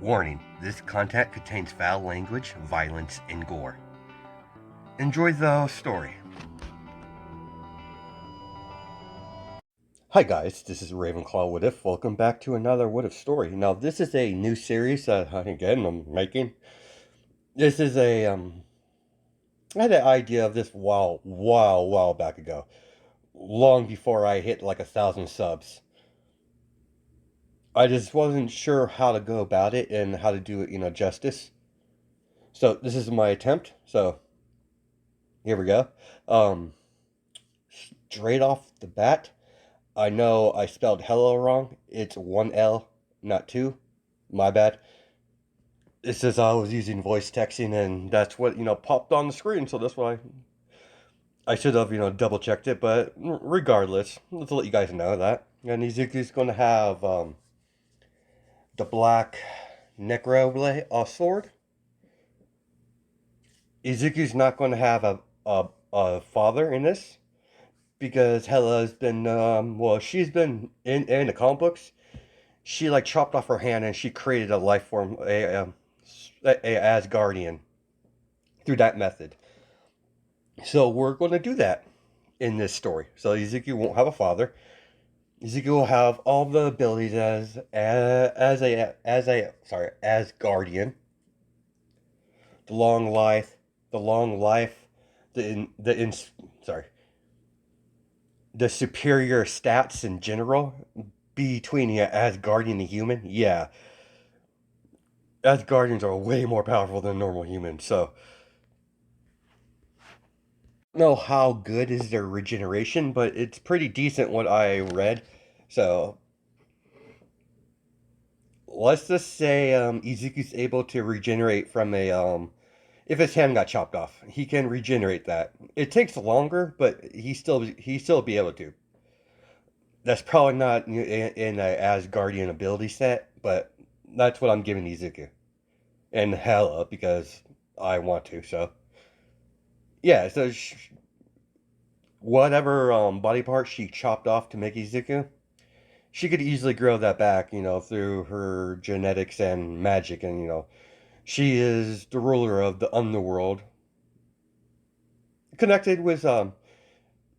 Warning, this content contains foul language, violence, and gore. Enjoy the story. Hi guys, this is Ravenclaw What If. Welcome back to another What If story. Now this is a new series that I'm making. This is I had an idea of this while back ago. Long before I hit like 1,000 subs. I just wasn't sure how to go about it and how to do it, justice. So this is my attempt. So here we go. Um, Straight off the bat, I know I spelled hello wrong. It's one L, not two. My bad. It's just I was using voice texting and that's what, popped on the screen. So that's why I should have, double checked it. But regardless, let's let you guys know that. And Izuku's going to have the black necro blade, sword. Izuku's not going to have a father in this because Hela's been, she's been in the comic books. She like chopped off her hand and she created a life form, a Asgardian through that method. So we're going to do that in this story. So Ezekiel won't have a father. Ezekiel will have all the abilities as guardian. The long life, the long life, sorry, the superior stats in general between Asgardian and human. Yeah, Asgardians are way more powerful than normal humans. So I don't know how good is their regeneration, but it's pretty decent what I read. So let's just say Izuku's able to regenerate from a if his hand got chopped off, he can regenerate that. It takes longer, but he still be able to. That's probably not in a Asgardian ability set, but that's what I'm giving Izuku and Hela because I want to. So yeah, so whatever body part she chopped off to make Izuku, she could easily grow that back, through her genetics and magic, and she is the ruler of the underworld. Connected with Hela,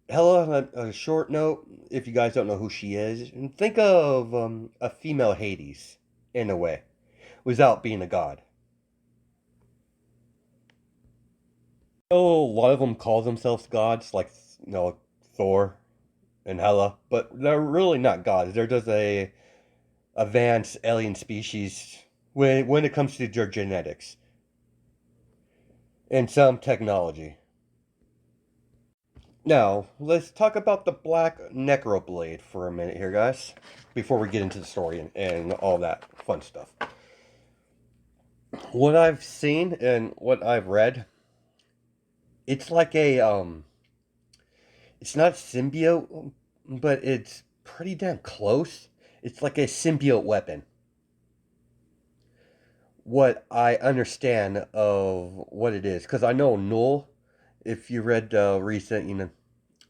on a short note, if you guys don't know who she is, think of a female Hades in a way, without being a god. A lot of them call themselves gods, like Thor and Hela, but they're really not gods. They're just a advanced alien species when it comes to their genetics and some technology. Now, let's talk about the Black Necroblade for a minute here, guys, before we get into the story and all that fun stuff. What I've seen and what I've read, it's like it's not symbiote, but it's pretty damn close. It's like a symbiote weapon. What I understand of what it is, because I know Null, if you read recent,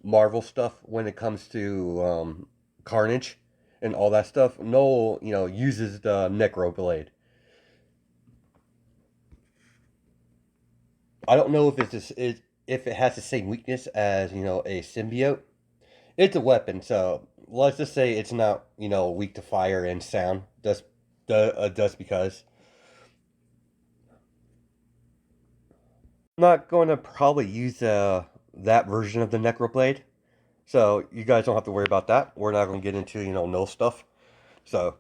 Marvel stuff when it comes to Carnage and all that stuff. Noel, uses the Necro Blade. I don't know if if it has the same weakness as a symbiote. It's a weapon, so let's just say it's not weak to fire and sound. Just because. I'm not going to probably use that version of the Necro Blade. So you guys don't have to worry about that. We're not going to get into no stuff. So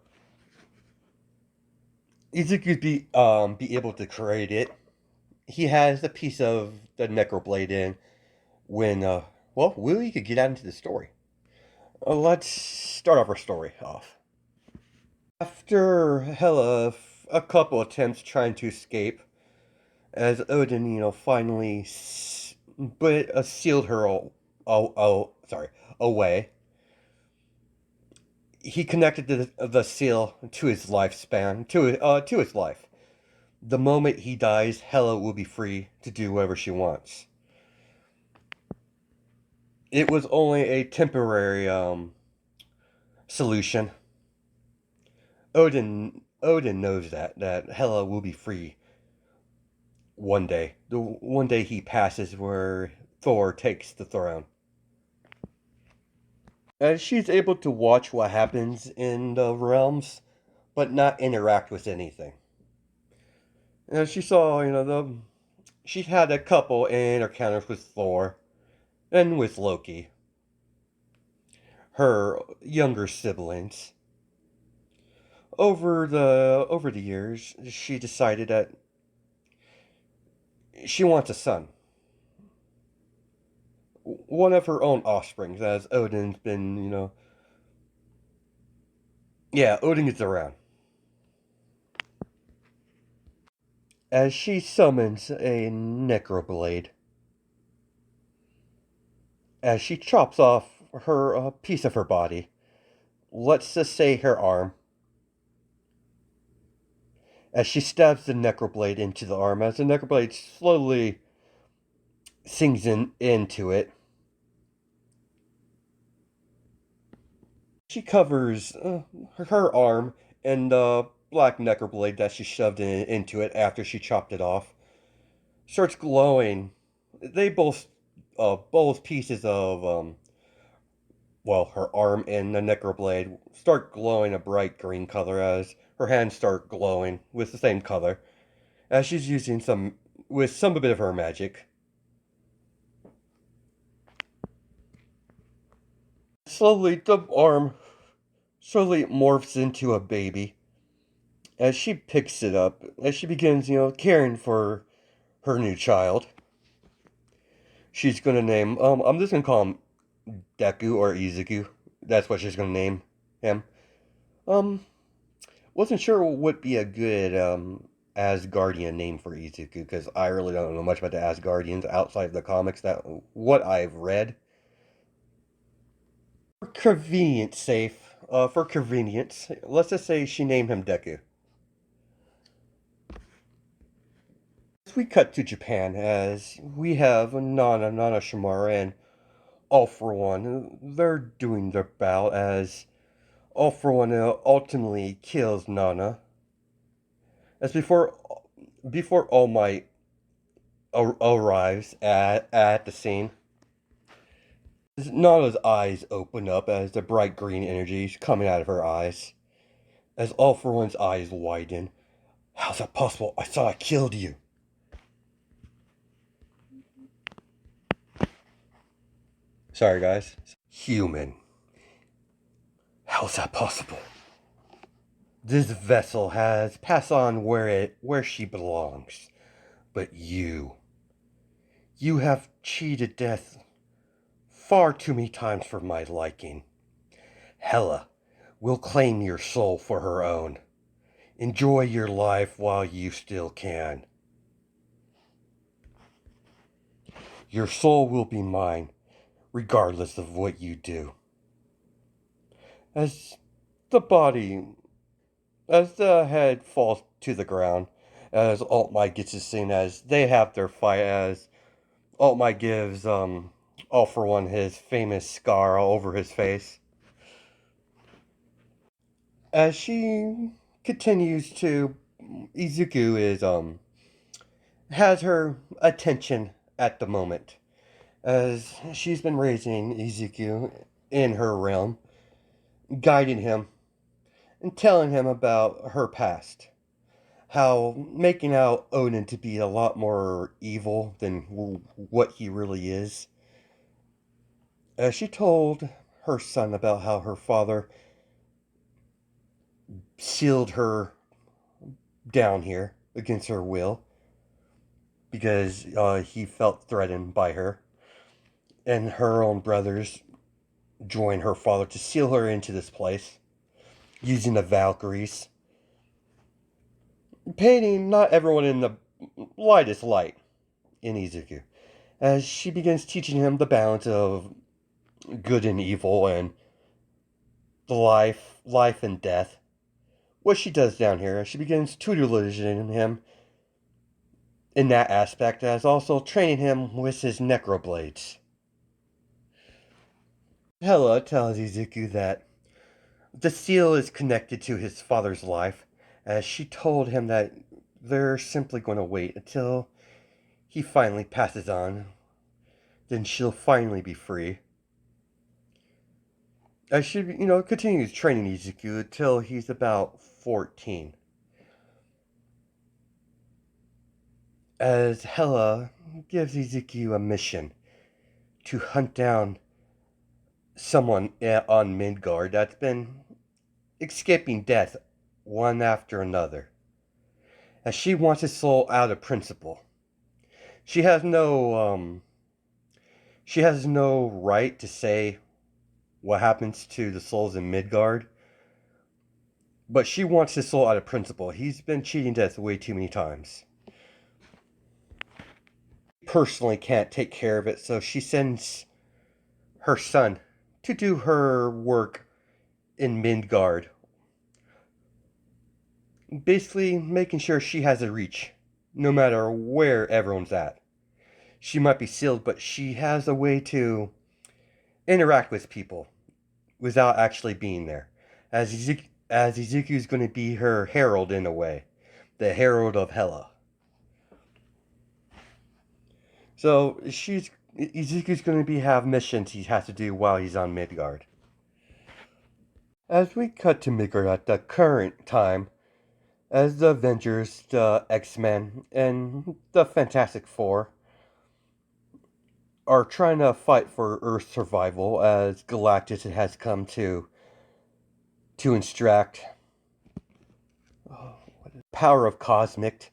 Izuku be able to create it. He has a piece of the Necroblade in when we could get out into the story. Let's start off our story off. After Hela, a couple attempts trying to escape, as Odin, finally sealed her away. He connected the seal to his lifespan, to his life. The moment he dies, Hela will be free to do whatever she wants. It was only a temporary solution. Odin Odin knows that Hela will be free one day. The one day he passes where Thor takes the throne. And she's able to watch what happens in the realms, but not interact with anything. And she saw, she had a couple encounters with Thor and with Loki, her younger siblings. Over the years, she decided that she wants a son, one of her own offspring, as Odin's been, yeah, Odin is around. As she summons a necro blade, as she chops off her piece of her body, let's just say her arm, as she stabs the necroblade into the arm, as the necroblade slowly sinks into it. She covers her arm and the black necroblade that she shoved into it after she chopped it off. Starts glowing. They both pieces of, her arm and the necroblade start glowing a bright green color as her hands start glowing with the same color as she's using some bit of her magic. Slowly, the arm slowly morphs into a baby as she picks it up, as she begins, caring for her new child. She's gonna name, I'm just gonna call him Deku or Izuku. That's what she's gonna name him. Um, wasn't sure what would be a good, Asgardian name for Izuku, because I really don't know much about the Asgardians outside of the comics, that what I've read. For convenience, let's just say she named him Deku. We cut to Japan as we have Nana Shimara and All For One. They're doing their bout as All For One ultimately kills Nana. As before All Might arrives at the scene, Nana's eyes open up as the bright green energy is coming out of her eyes. As All For One's eyes widen. How's that possible? I thought I killed you. Sorry, guys. Human. How's that possible? This vessel has passed on where she belongs. But you have cheated death far too many times for my liking. Hela will claim your soul for her own. Enjoy your life while you still can. Your soul will be mine, regardless of what you do. As the body, as the head falls to the ground, as Alt Might gets his scene, as they have their fight, as Alt Might gives All For One his famous scar all over his face. As she continues to, Izuku has her attention at the moment, as she's been raising Izuku in her realm, guiding him and telling him about her past. How making out Odin to be a lot more evil than what he really is. She told her son about how her father sealed her down here against her will because he felt threatened by her. And her own brothers joined her father to seal her into this place using the Valkyries, painting not everyone in the lightest light in Izuku, as she begins teaching him the balance of good and evil and the life and death. What she does down here, she begins tutelaging him in that aspect, as also training him with his necroblades. Hela tells Izuku that the seal is connected to his father's life, as she told him that they're simply going to wait until he finally passes on. Then she'll finally be free. As she, continues training Izuku until he's about 14. As Hela gives Izuku a mission to hunt down someone on Midgard that's been escaping death one after another. As she wants his soul out of principle. She has no right to say what happens to the souls in Midgard, but she wants his soul out of principle. He's been cheating death way too many times. Personally can't take care of it, so she sends her son to do her work in Midgard. Basically making sure she has a reach, no matter where everyone's at. She might be sealed, but she has a way to interact with people without actually being there. As Izuku's going to be her herald in a way. The herald of Hela. So Izuku's going to have missions he has to do while he's on Midgard. As we cut to Midgard at the current time, as the Avengers, the X-Men, and the Fantastic Four are trying to fight for Earth's survival as Galactus has come to extract power of cosmic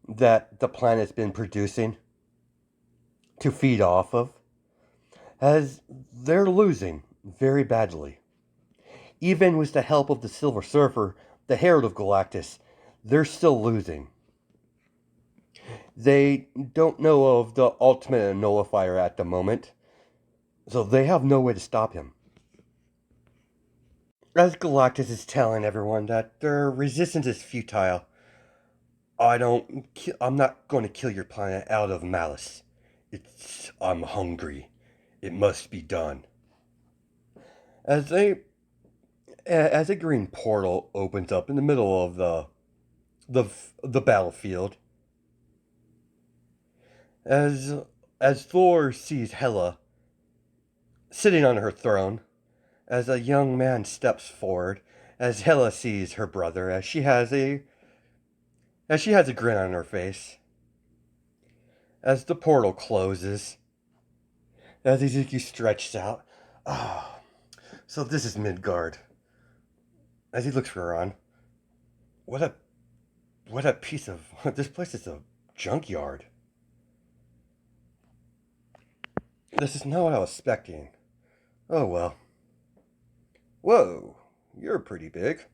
that the planet's been producing to feed off of, as they're losing very badly. Even with the help of the Silver Surfer, the Herald of Galactus, they're still losing. They don't know of the ultimate nullifier at the moment, so they have no way to stop him. As Galactus is telling everyone that their resistance is futile, I'm not going to kill your planet out of malice. I'm hungry. It must be done. As a green portal opens up in the middle of the battlefield, as Thor sees Hela sitting on her throne, as a young man steps forward, as Hela sees her brother, as she has a grin on her face, as the portal closes, as Izuku stretches out. Ah, so this is Midgard. As he looks around, what a piece of this place is a junkyard. This is not what I was expecting. Oh well. Whoa, you're pretty big.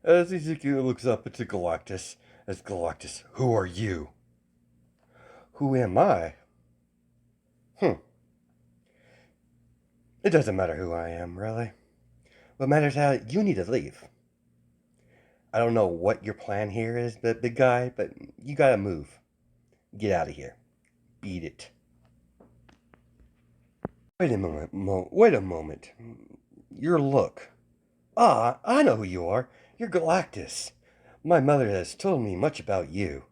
As Izuku looks up into Galactus, as Galactus, who are you? Who am I? It doesn't matter who I am, really. What matters is how you need to leave. I don't know what your plan here is, big guy, but you gotta move. Get out of here. Beat it. Wait a moment. Your look. Ah, I know who you are. You're Galactus. My mother has told me much about you.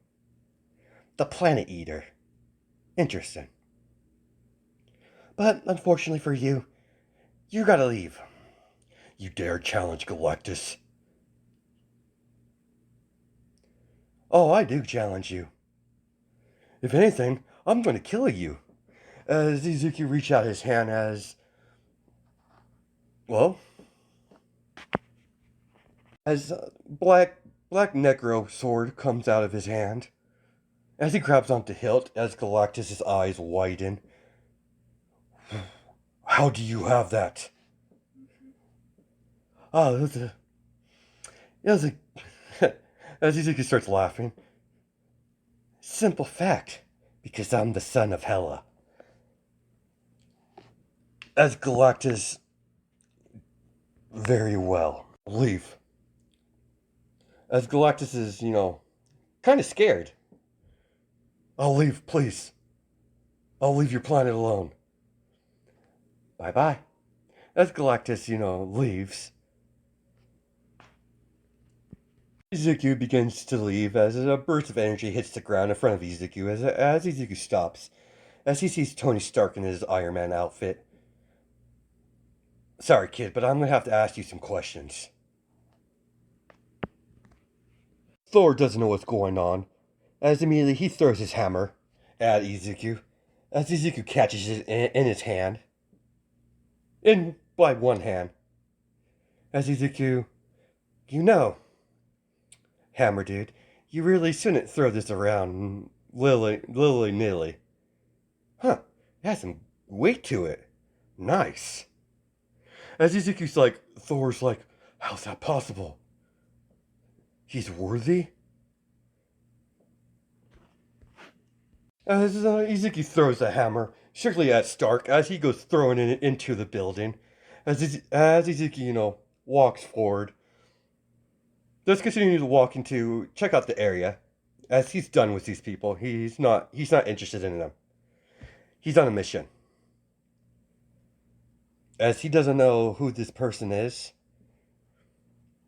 The Planet Eater. Interesting. But unfortunately for you, you gotta leave. You dare challenge Galactus? Oh, I do challenge you. If anything, I'm going to kill you. As Izuku reaches out his hand well, as black necro sword comes out of his hand. As he grabs onto hilt, as Galactus' eyes widen. How do you have that? Oh, it was a as Izuku starts laughing. Simple fact, because I'm the son of Hela. As Galactus, very well, leave. As Galactus is, kind of scared. I'll leave, please. I'll leave your planet alone. Bye-bye. As Galactus, leaves, Izuku begins to leave as a burst of energy hits the ground in front of Izuku as Izuku stops, as he sees Tony Stark in his Iron Man outfit. Sorry, kid, but I'm gonna have to ask you some questions. Thor doesn't know what's going on, as immediately he throws his hammer at Izuku, as Izuku catches it in his hand. In by one hand. As Izuku, you know, Hammer dude, you really shouldn't throw this around nilly. Huh, it has some weight to it. Nice. As Izuku's like, Thor's like, how's that possible? He's worthy? As Izuku throws the hammer strictly at Stark as he goes throwing it into the building. As Izuku, walks forward, does continue to walk into check out the area. As he's done with these people, he's not interested in them. He's on a mission. As he doesn't know who this person is,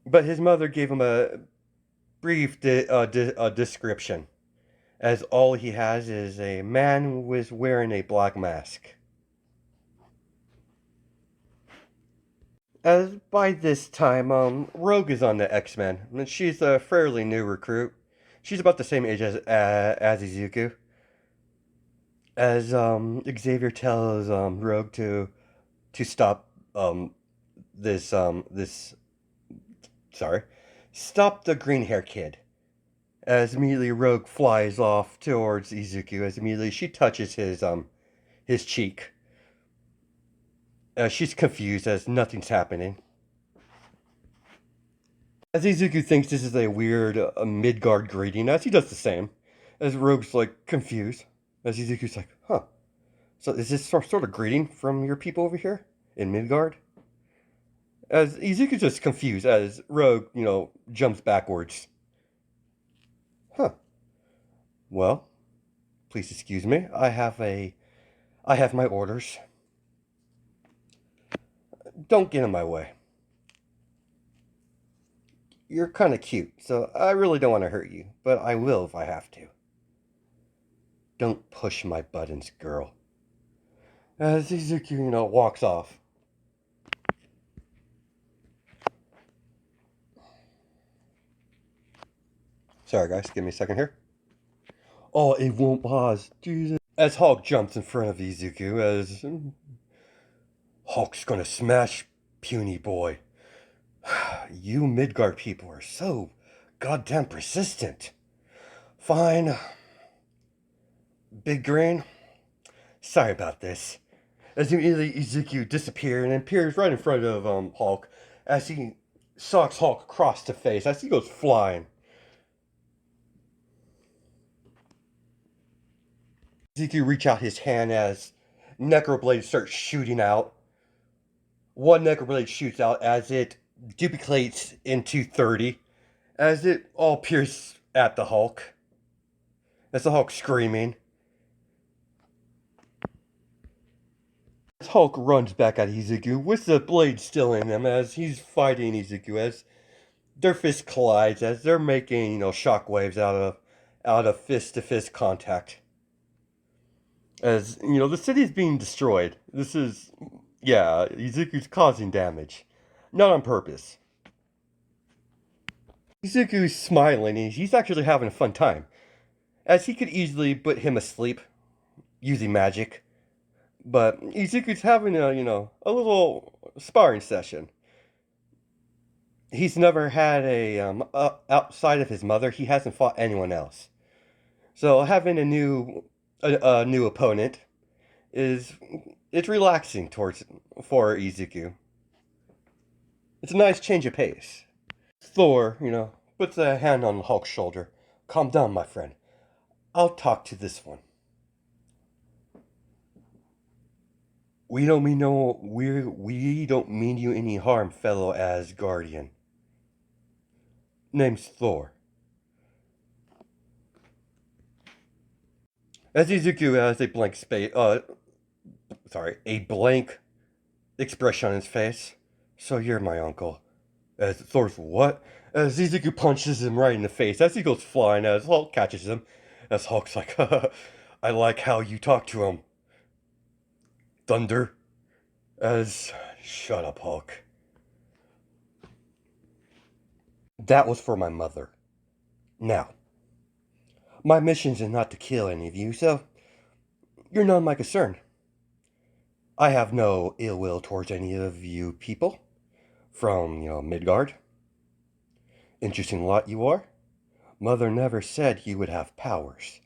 but his mother gave him a brief description. As all he has is a man who was wearing a black mask. As by this time, Rogue is on the X-Men, and she's a fairly new recruit. She's about the same age as Izuku. As Xavier tells Rogue to stop this sorry, stop the green hair kid. As immediately Rogue flies off towards Izuku, as immediately she touches his cheek. She's confused as nothing's happening. As Izuku thinks this is a weird Midgard greeting, as he does the same. As Rogue's like confused. As Izuku's like, huh. So is this sort of greeting from your people over here in Midgard? As Izuku's just confused as Rogue, jumps backwards. Huh. Well, please excuse me. I have my orders. Don't get in my way. You're kind of cute, so I really don't want to hurt you, but I will if I have to. Don't push my buttons, girl. As Izuku, walks off. Sorry, guys, give me a second here. Oh, it won't pause. Jesus. As Hulk jumps in front of Izuku, as Hulk's gonna smash puny boy. You Midgard people are so goddamn persistent. Fine. Big Green, sorry about this. As immediately Izuku disappears and appears right in front of Hulk, as he socks Hulk across the face as he goes flying. Izuku reach out his hand as necro blades start shooting out. One necro blade shoots out as it duplicates into 30, as it all pierces at the Hulk. As the Hulk screaming. As Hulk runs back at Izuku with the blade still in him as he's fighting Izuku as their fists collides as they're making, shockwaves out of fist to fist contact. As, the city's being destroyed. This is, yeah, Izuku's causing damage. Not on purpose. Izuku's smiling and he's actually having a fun time. As he could easily put him asleep using magic. But Izuku's having a little sparring session. He's never had outside of his mother, he hasn't fought anyone else. So having a new opponent it's relaxing for Izuku. It's a nice change of pace. Thor, puts a hand on Hulk's shoulder. Calm down, my friend. I'll talk to this one. We don't mean you any harm, fellow Asgardian. Name's Thor. As Izuku has a blank expression on his face. So you're my uncle. As Thor's what? as Izuku punches him right in the face as he goes flying, as Hulk catches him. As Hulk's like, I like how you talk to him, Thunder. As, shut up, Hulk. That was for my mother. Now, my mission is not to kill any of you, so you're none of my concern. I have no ill will towards any of you people from, Midgard. Interesting lot you are. Mother never said you would have powers.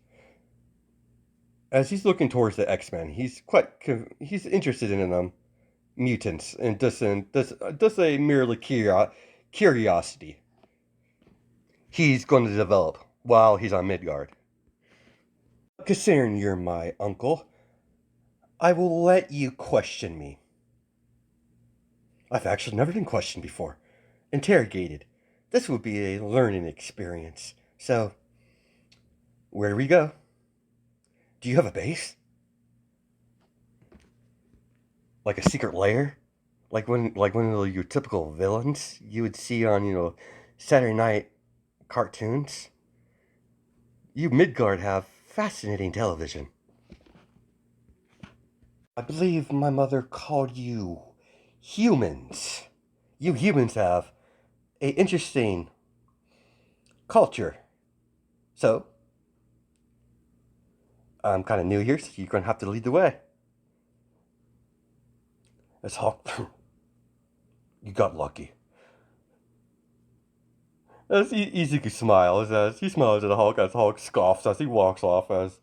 As he's looking towards the X-Men, he's interested in them mutants and does a merely curiosity he's going to develop while he's on Midgard. Considering you're my uncle, I will let you question me. I've actually never been questioned before. Interrogated. This would be a learning experience. So, where do we go? Do you have a base? Like a secret lair? Like one of your typical villains you would see on, Saturday night cartoons? You Midgard have fascinating television. I believe my mother called you humans. You humans have a interesting culture. So, I'm kind of new here, so you're going to have to lead the way. As Hulk, you got lucky. As Izuku smiles, as he smiles at Hulk, as Hulk scoffs as he walks off, as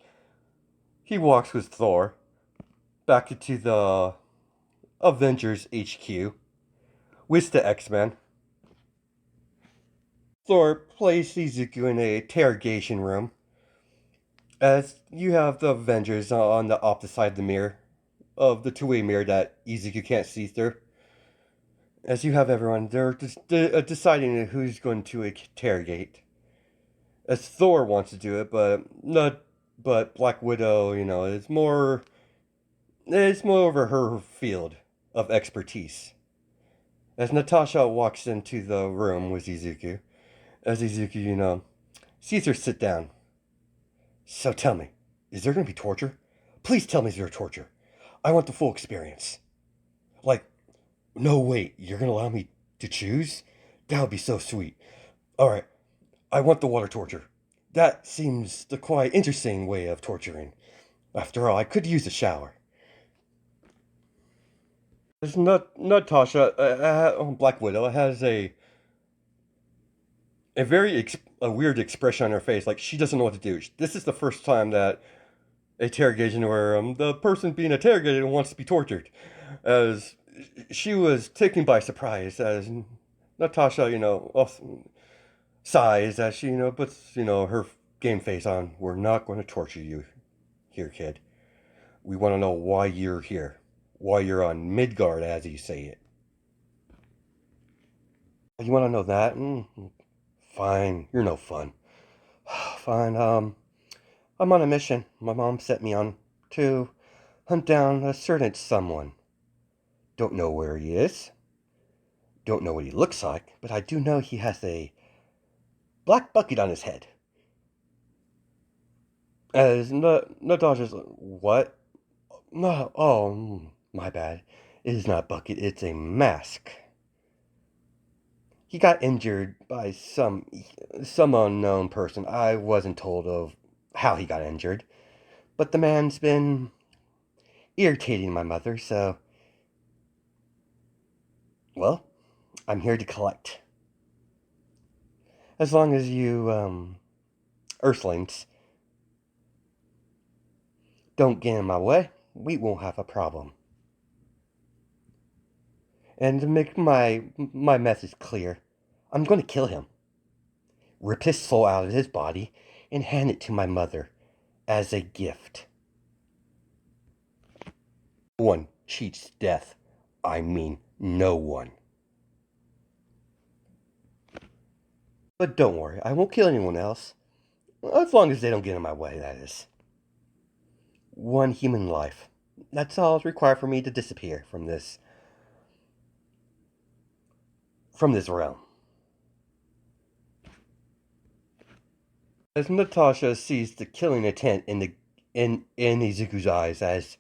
he walks with Thor back into the Avengers HQ with the X-Men. Thor placed Izuku in a interrogation room as you have the Avengers on the opposite side of the mirror, of the two-way mirror that Izuku can't see through. As you have everyone, they're just deciding who's going to interrogate. As Thor wants to do it, but Black Widow, it's more over her field of expertise. As Natasha walks into the room with Izuku, as Izuku, sees her sit down. So tell me, is there going to be torture? Please tell me there's torture. I want the full experience. Like, no, wait, you're going to allow me to choose? That would be so sweet. Alright, I want the water torture. That seems the quite interesting way of torturing. After all, I could use a shower. There's Natasha, Black Widow, has a a weird expression on her face, like she doesn't know what to do. This is the first time that interrogation where the person being interrogated wants to be tortured, as she was taken by surprise. As Natasha, sighs as she, puts her game face on. We're not going to torture you here, kid. We want to know why you're here, why you're on Midgard, as you say it. You want to know that? Fine, you're no fun. Fine, I'm on a mission my mom set me on to hunt down a certain someone. Don't know where he is. Don't know what he looks like, but I do know he has a black bucket on his head. As Natasha's like, what? No, oh, my bad. It is not a bucket, it's a mask. He got injured by some unknown person. I wasn't told of how he got injured, but the man's been irritating my mother, so well, I'm here to collect. As long as you Earthlings don't get in my way, we won't have a problem. And to make my message clear, I'm going to kill him, rip his soul out of his body, and hand it to my mother as a gift. No one cheats death. I mean, no one. But don't worry, I won't kill anyone else. As long as they don't get in my way, that is. One human life. That's all required for me to disappear from this realm. As Natasha sees the killing intent in Izuku's eyes, as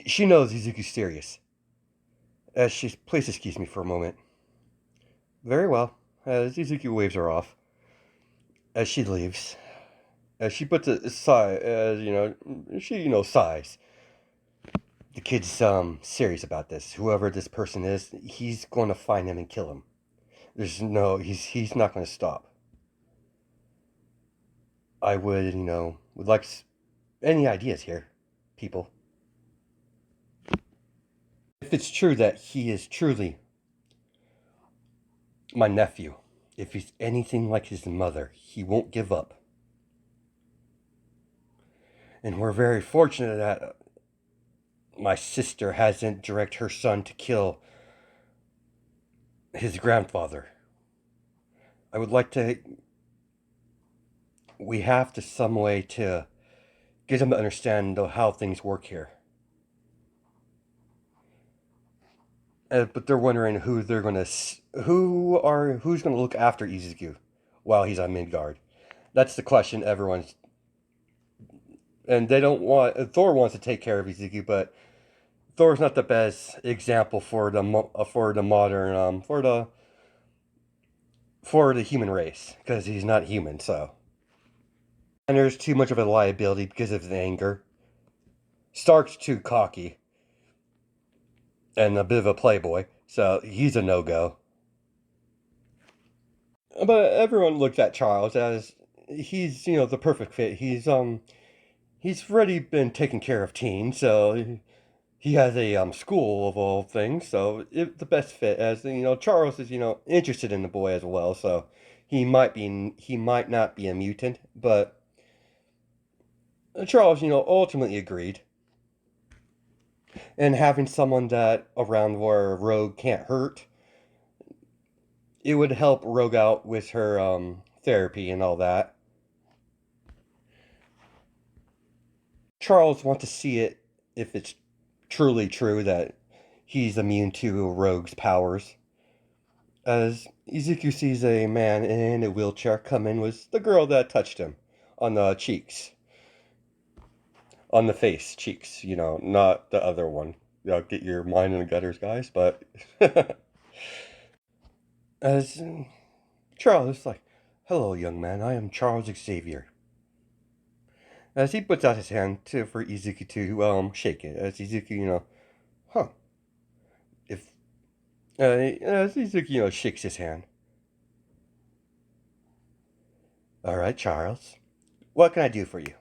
she knows Izuku's serious. As she please excuse me for a moment. Very well. As Izuku waves her off, as she leaves, as she puts a sigh, as she sighs. The kid's serious about this. Whoever this person is, he's going to find him and kill him. He's not going to stop. I would like any ideas here, people. If it's true that he is truly my nephew, if he's anything like his mother, he won't give up. And we're very fortunate that my sister hasn't directed her son to kill his grandfather. I would like to. We have to some way to get him to understand how things work here. But they're wondering who's gonna look after Izuku while he's on Midgard. That's the question everyone's. And they don't want. Thor wants to take care of Izuku, but Thor's not the best example for the modern for the human race because he's not human. So, and there's too much of a liability because of his anger. Stark's too cocky and a bit of a playboy, so he's a no-go. But everyone looks at Charles as he's the perfect fit. He's already been taking care of teens, so he has a school of all things, so the best fit. As Charles is interested in the boy as well, so he might not be a mutant, but Charles ultimately agreed. And having someone that around where Rogue can't hurt, it would help Rogue out with her therapy and all that. Charles wants to see it if it's truly true that he's immune to Rogue's powers. As Izuku sees a man in a wheelchair come in with the girl that touched him on the cheeks. On the face, cheeks, not the other one. Get your mind in the gutters, guys, but as Charles is like, hello, young man, I am Charles Xavier. As he puts out his hand for Izuku to shake it, as Izuku, huh. If as Izuku, shakes his hand. All right, Charles, what can I do for you?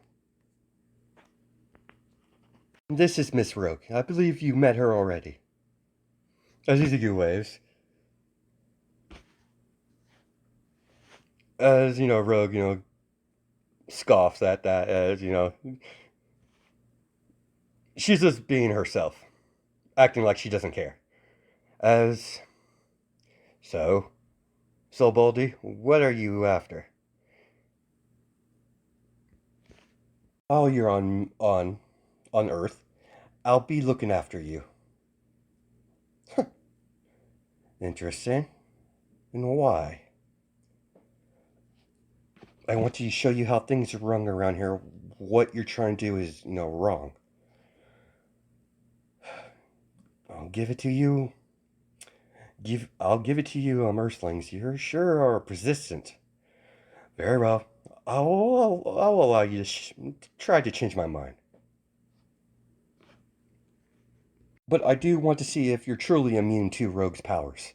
This is Miss Rogue. I believe you met her already. As Izuku waves. As Rogue, scoffs at that. As she's just being herself, acting like she doesn't care. As so, Baldy, what are you after? Oh, you're on Earth. I'll be looking after you. Interesting. And why? I want to show you how things are run around here. What you're trying to do is, wrong. I'll give it to you. I'll give it to you, Earthlings. You sure are persistent. Very well. I'll allow you to try to change my mind. But I do want to see if you're truly immune to Rogue's powers.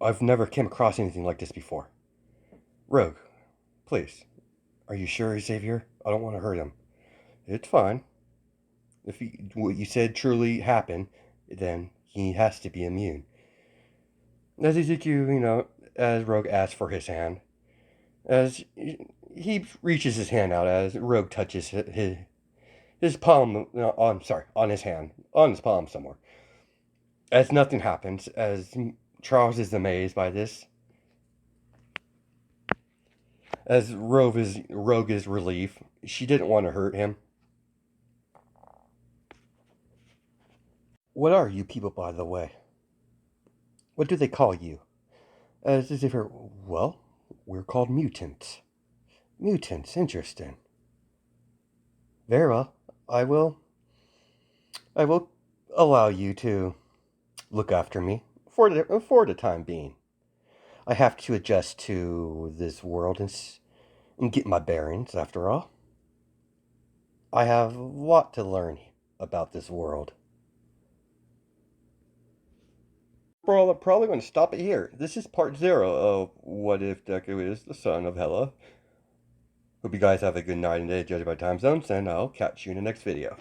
I've never came across anything like this before. Rogue, please. Are you sure, Xavier? I don't want to hurt him. It's fine. If what you said truly happened, then he has to be immune. As Izuku, as Rogue asks for his hand, as he reaches his hand out, as Rogue touches his palm, on his hand, on his palm somewhere. As nothing happens, as Charles is amazed by this, as Rogue is relief. She didn't want to hurt him. What are you people, by the way? What do they call you? As if well, We're called mutants. Mutants, interesting. Very well. I will. I will allow you to look after me for the time being. I have to adjust to this world and get my bearings, after all. I have a lot to learn about this world. Probably going to stop it here. This is part 0 of What If Deku is the Son of Hela. Hope you guys have a good night and day, judging by time zones, and I'll catch you in the next video.